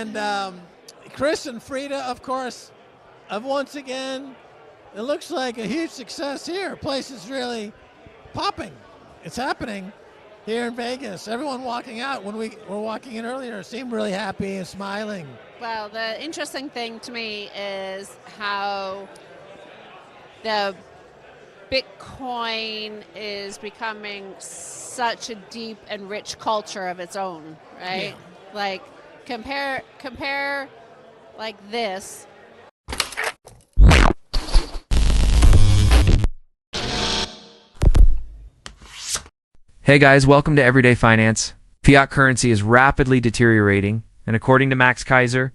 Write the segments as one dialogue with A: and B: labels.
A: And Chris and Frida, of course, have once again, it looks like a huge success here. Place is really popping. It's happening here in Vegas. Everyone walking out when we were walking in earlier seemed really happy and smiling.
B: Well, the interesting thing to me is how the Bitcoin is becoming such a deep and rich culture of its own, right?
A: Yeah.
B: Like compare like this.
C: Hey guys, welcome to Everyday Finance. Fiat currency is rapidly deteriorating, and according to Max Keiser,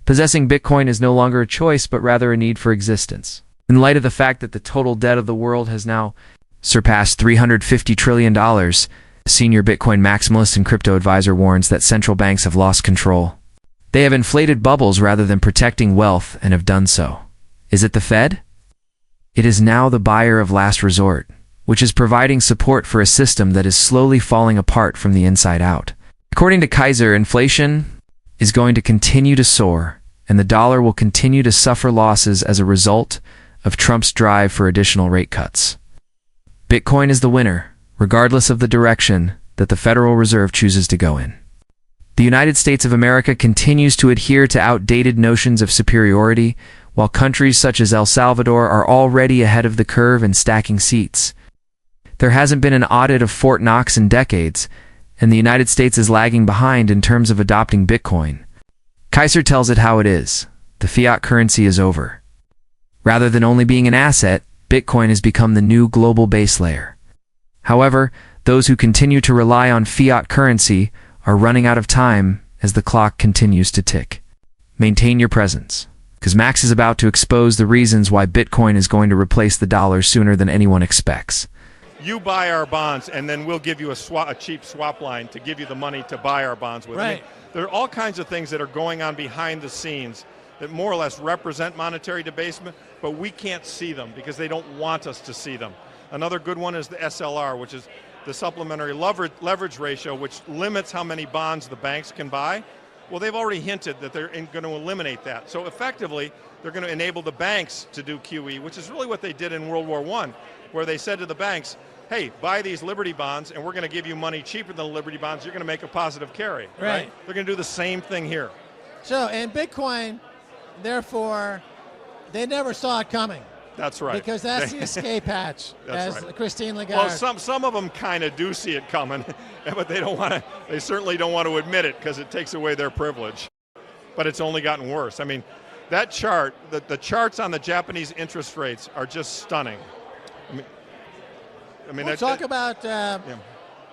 C: possessing Bitcoin is no longer a choice but rather a need for existence. In light of the fact that the total debt of the world has now surpassed $350 trillion, senior Bitcoin maximalist and crypto advisor warns that central banks have lost control. They have inflated bubbles rather than protecting wealth and have done so. Is it the Fed? It is now the buyer of last resort, which is providing support for a system that is slowly falling apart from the inside out. According to Keiser, inflation is going to continue to soar, and the dollar will continue to suffer losses as a result of Trump's drive for additional rate cuts. Bitcoin is the winner, regardless of the direction that the Federal Reserve chooses to go in. The United States of America continues to adhere to outdated notions of superiority, while countries such as El Salvador are already ahead of the curve and stacking seats. There hasn't been an audit of Fort Knox in decades, and the United States is lagging behind in terms of adopting Bitcoin. Keiser tells it how it is. The fiat currency is over. Rather than only being an asset, Bitcoin has become the new global base layer. However, those who continue to rely on fiat currency are running out of time as the clock continues to tick. Maintain your presence, because Max is about to expose the reasons why Bitcoin is going to replace the dollar sooner than anyone expects.
D: You buy our bonds, and then we'll give you a cheap swap line to give you the money to buy our bonds with.
A: Right.
D: I mean, there are all kinds of things that are going on behind the scenes that more or less represent monetary debasement, but we can't see them because they don't want us to see them. Another good one is the SLR, which is the supplementary leverage ratio, which limits how many bonds the banks can buy. Well, they've already hinted that they're going to eliminate that. So effectively, they're going to enable the banks to do QE, which is really what they did in World War I, where they said to the banks, hey, buy these Liberty bonds, and we're going to give you money cheaper than the Liberty bonds. You're going to make a positive carry.
A: Right.
D: They're going to do the same thing here.
A: So, and Bitcoin, therefore, they never saw it coming.
D: That's right.
A: Because that's the escape hatch,
D: That's
A: as
D: right.
A: Christine Lagarde.
D: Well, some of them kind of do see it coming, but they don't want to. They certainly don't want to admit it because it takes away their privilege. But it's only gotten worse. I mean, that chart, the charts on the Japanese interest rates are just stunning. I mean,
A: we'll talk about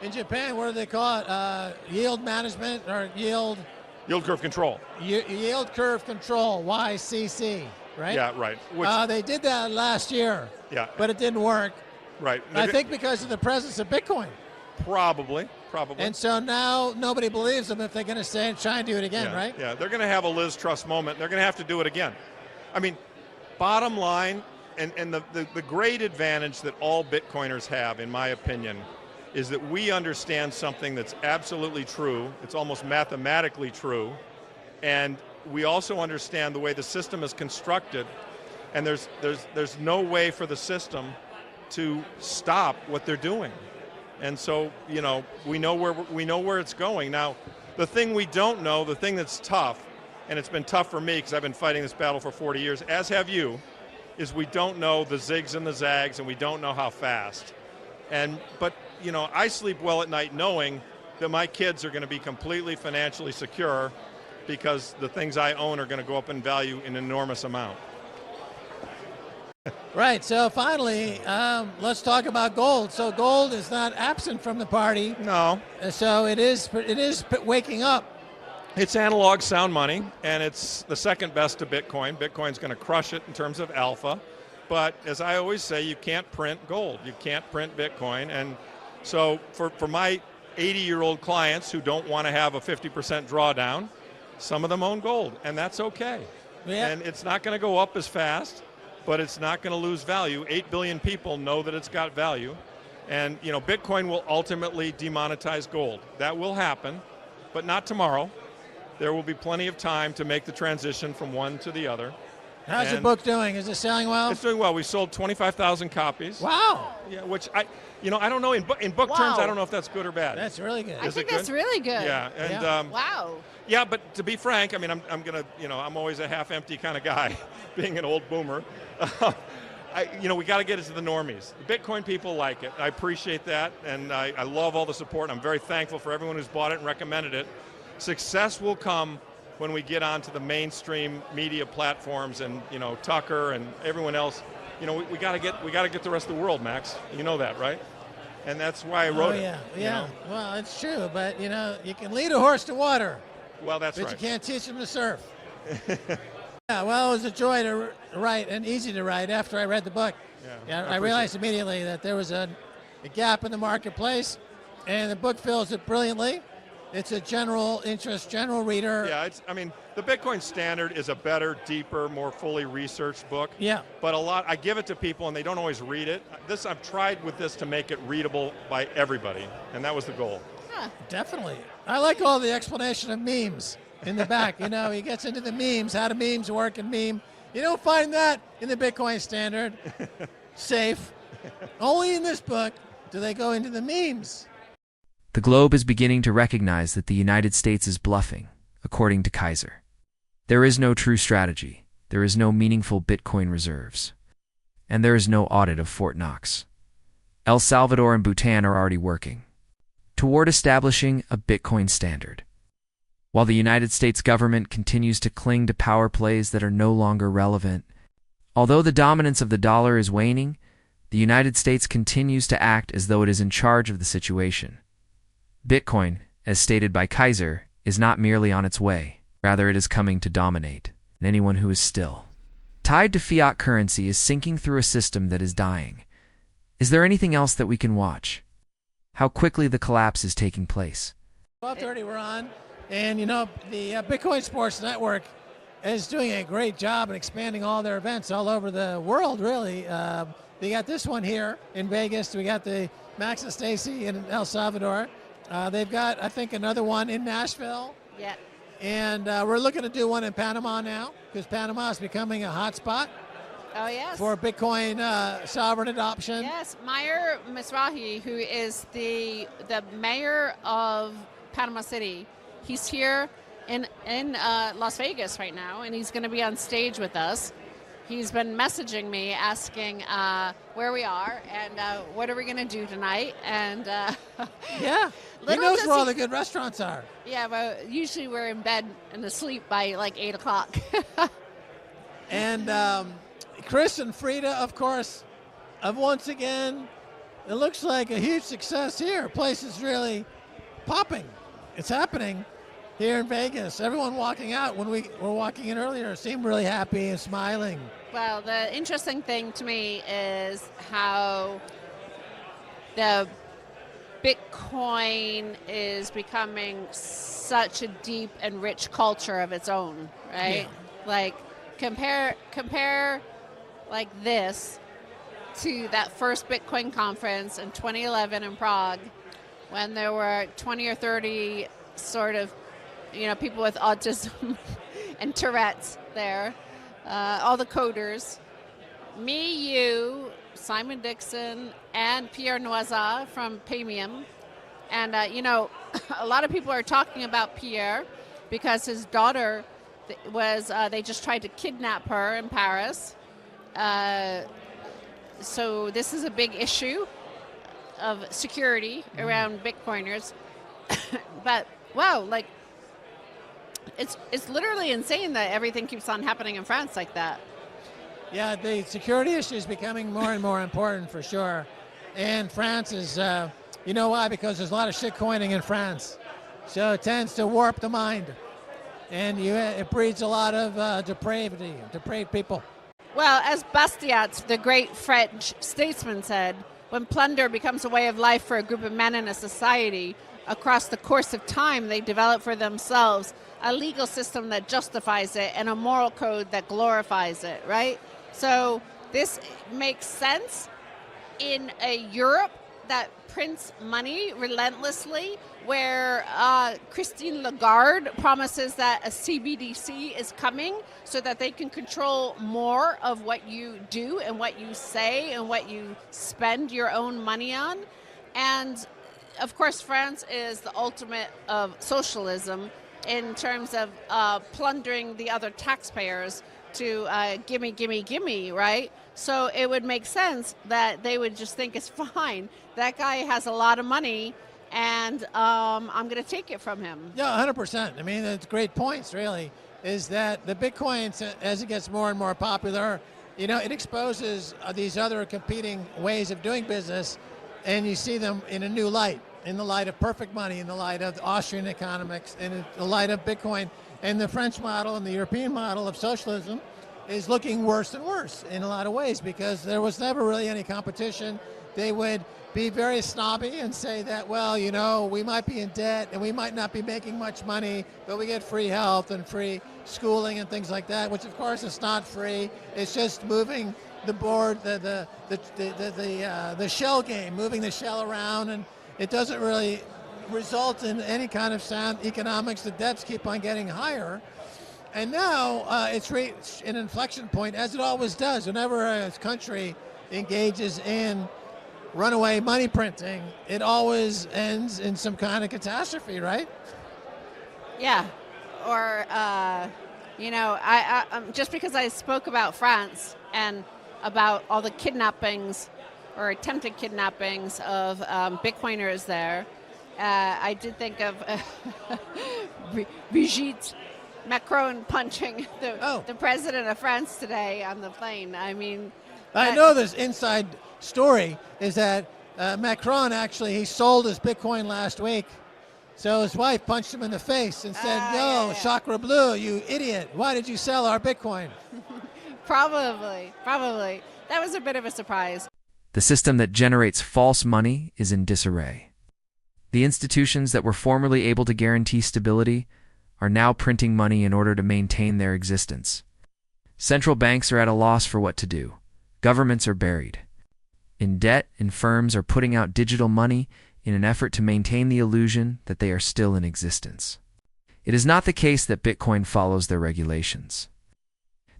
A: in Japan. What do they call it? Yield management or yield
D: curve control.
A: Yield curve control, YCC, right?
D: Yeah, right.
A: They did that last year.
D: Yeah,
A: but it didn't work.
D: Right.
A: I think because of the presence of Bitcoin.
D: Probably.
A: And so now nobody believes them if they're going to try and do it again, right?
D: Yeah, they're going to have a Liz Truss moment. They're going to have to do it again. I mean, bottom line. And the great advantage that all Bitcoiners have, in my opinion, is that we understand something that's absolutely true. It's almost mathematically true. And we also understand the way the system is constructed. And there's no way for the system to stop what they're doing. And so, you know, we know where it's going. Now, the thing we don't know, the thing that's tough, and it's been tough for me because I've been fighting this battle for 40 years, as have you, is we don't know the zigs and the zags, and we don't know how fast. But you know, I sleep well at night knowing that my kids are going to be completely financially secure because the things I own are going to go up in value in an enormous amount.
A: Right. So finally, let's talk about gold. So gold is not absent from the party.
D: No.
A: So it is waking up.
D: It's analog sound money, and it's the second best to Bitcoin. Bitcoin's going to crush it in terms of alpha. But as I always say, you can't print gold. You can't print Bitcoin. And so for my 80-year-old clients who don't want to have a 50% drawdown, some of them own gold, and that's okay.
A: Yeah.
D: And it's not going to go up as fast, but it's not going to lose value. 8 billion people know that it's got value. And you know, Bitcoin will ultimately demonetize gold. That will happen, but not tomorrow. there will be plenty of time to make the transition from one to the other.
A: How's your book doing? Is it selling well?
D: It's doing well. We sold 25,000 copies.
A: Wow.
D: Yeah, which I don't know in book terms. I don't know if that's good or bad.
A: That's really good.
B: I think that's really good.
D: Yeah, and
B: wow.
D: Yeah, but to be frank, I mean, I'm gonna, I'm always a half-empty kind of guy, being an old boomer. We got to get it to the normies. The Bitcoin people like it. I appreciate that, and I love all the support. I'm very thankful for everyone who's bought it and recommended it. Success will come when we get onto the mainstream media platforms, and Tucker and everyone else. We got to get the rest of the world, Max. You know that, right? And that's why I wrote it.
A: Yeah. Well, it's true, but you can lead a horse to water.
D: Well, that's right.
A: But you can't teach him to surf. Yeah, well, it was a joy to write and easy to write after I read the book. Yeah, I realized immediately that there was a gap in the marketplace, and the book fills it brilliantly. It's a general interest, general reader.
D: Yeah, the Bitcoin Standard is a better, deeper, more fully researched book.
A: Yeah.
D: But I give it to people and they don't always read it. I've tried with this to make it readable by everybody, and that was the goal.
B: Huh.
A: Definitely. I like all the explanation of memes in the back. He gets into the memes, how do memes work and meme. You don't find that in the Bitcoin Standard. Safe. Only in this book do they go into the memes.
C: The globe is beginning to recognize that the United States is bluffing, according to Keiser. There is no true strategy, there is no meaningful Bitcoin reserves, and there is no audit of Fort Knox. El Salvador and Bhutan are already working toward establishing a Bitcoin standard. While the United States government continues to cling to power plays that are no longer relevant, although the dominance of the dollar is waning, the United States continues to act as though it is in charge of the situation. Bitcoin, as stated by Keiser, is not merely on its way, rather it is coming to dominate, and anyone who is still tied to fiat currency is sinking through a system that is dying. Is there anything else that we can watch? How quickly the collapse is taking place.
A: 12:30 we're on, and the Bitcoin Sports Network is doing a great job in expanding all their events all over the world, really. They got this one here in Vegas. We got the Max and Stacy in El Salvador. They've got, I think, another one in Nashville.
B: Yeah.
A: And we're looking to do one in Panama now, because Panama is becoming a hot spot.
B: Oh, yes.
A: For Bitcoin sovereign adoption.
B: Yes, Meyer Mizrahi, who is the mayor of Panama City, he's here in Las Vegas right now, and he's going to be on stage with us. He's been messaging me asking where we are and what are we going to do tonight. And
A: yeah, he knows where all the good restaurants are.
B: Yeah, but usually we're in bed and asleep by like 8 o'clock.
A: And Chris and Frida, of course, once again, it looks like a huge success here. Place is really popping. It's happening here in Vegas. Everyone walking out when we were walking in earlier seemed really happy and smiling.
B: Well, the interesting thing to me is how the Bitcoin is becoming such a deep and rich culture of its own, right? Yeah. Like compare like this to that first Bitcoin conference in 2011 in Prague, when there were 20 or 30 sort of, people with autism and Tourette's there, all the coders, me, you, Simon Dixon, and Pierre Noisa from Paymium. And, a lot of people are talking about Pierre because his daughter they just tried to kidnap her in Paris. So this is a big issue of security around Bitcoiners. But, wow, like, it's literally insane that everything keeps on happening in France like that.
A: Yeah, the security issue is becoming more and more important for sure. And France is, you know why? Because there's a lot of shit coining in France. So it tends to warp the mind. And it breeds a lot of depraved people.
B: Well, as Bastiat, the great French statesman, said, when plunder becomes a way of life for a group of men in a society, across the course of time they develop for themselves a legal system that justifies it and a moral code that glorifies it, right? So this makes sense in a Europe that prints money relentlessly, where Christine Lagarde promises that a CBDC is coming so that they can control more of what you do and what you say and what you spend your own money on. And of course, France is the ultimate of socialism in terms of plundering the other taxpayers to gimme, gimme, gimme, right? So it would make sense that they would just think it's fine. That guy has a lot of money, and I'm going to take it from him.
A: Yeah, 100%. I mean, it's great points, really, is that the Bitcoin, as it gets more and more popular, it exposes these other competing ways of doing business, and you see them in a new light, in the light of perfect money, in the light of Austrian economics, in the light of Bitcoin. And the French model and the European model of socialism is looking worse and worse in a lot of ways, because there was never really any competition. They would be very snobby and say that, well, we might be in debt and we might not be making much money, but we get free health and free schooling and things like that, which of course is not free. It's just moving the board, the shell game, moving the shell around, and it doesn't really result in any kind of sound economics. The debts keep on getting higher. And now it's reached an inflection point, as it always does. Whenever a country engages in runaway money printing, it always ends in some kind of catastrophe, right?
B: Yeah. Or, I just because I spoke about France and about all the kidnappings or attempted kidnappings of Bitcoiners there, I did think of Brigitte Macron punching the president of France today on the plane. I mean,
A: I know this inside story is that Macron he sold his Bitcoin last week. So his wife punched him in the face and said, Sacre bleu, you idiot. Why did you sell our Bitcoin?
B: Probably. That was a bit of a surprise.
C: The system that generates false money is in disarray. The institutions that were formerly able to guarantee stability are now printing money in order to maintain their existence. Central banks are at a loss for what to do. Governments are buried in debt, and firms are putting out digital money in an effort to maintain the illusion that they are still in existence. It is not the case that Bitcoin follows their regulations.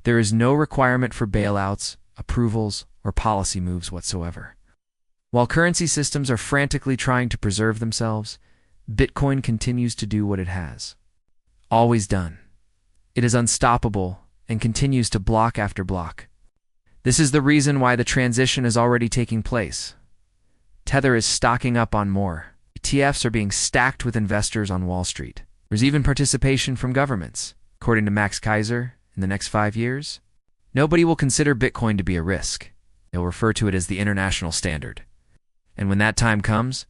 C: There is no requirement for bailouts, approvals, or policy moves whatsoever. While currency systems are frantically trying to preserve themselves, Bitcoin continues to do what it has always done. It is unstoppable and continues to block after block. This is the reason why the transition is already taking place. Tether is stocking up on more. ETFs are being stacked with investors on Wall Street. There's even participation from governments. According to Max Keiser, in the next 5 years, nobody will consider Bitcoin to be a risk. They'll refer to it as the international standard. And when that time comes,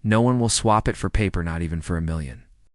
C: no one will swap it for paper, not even for $1 million.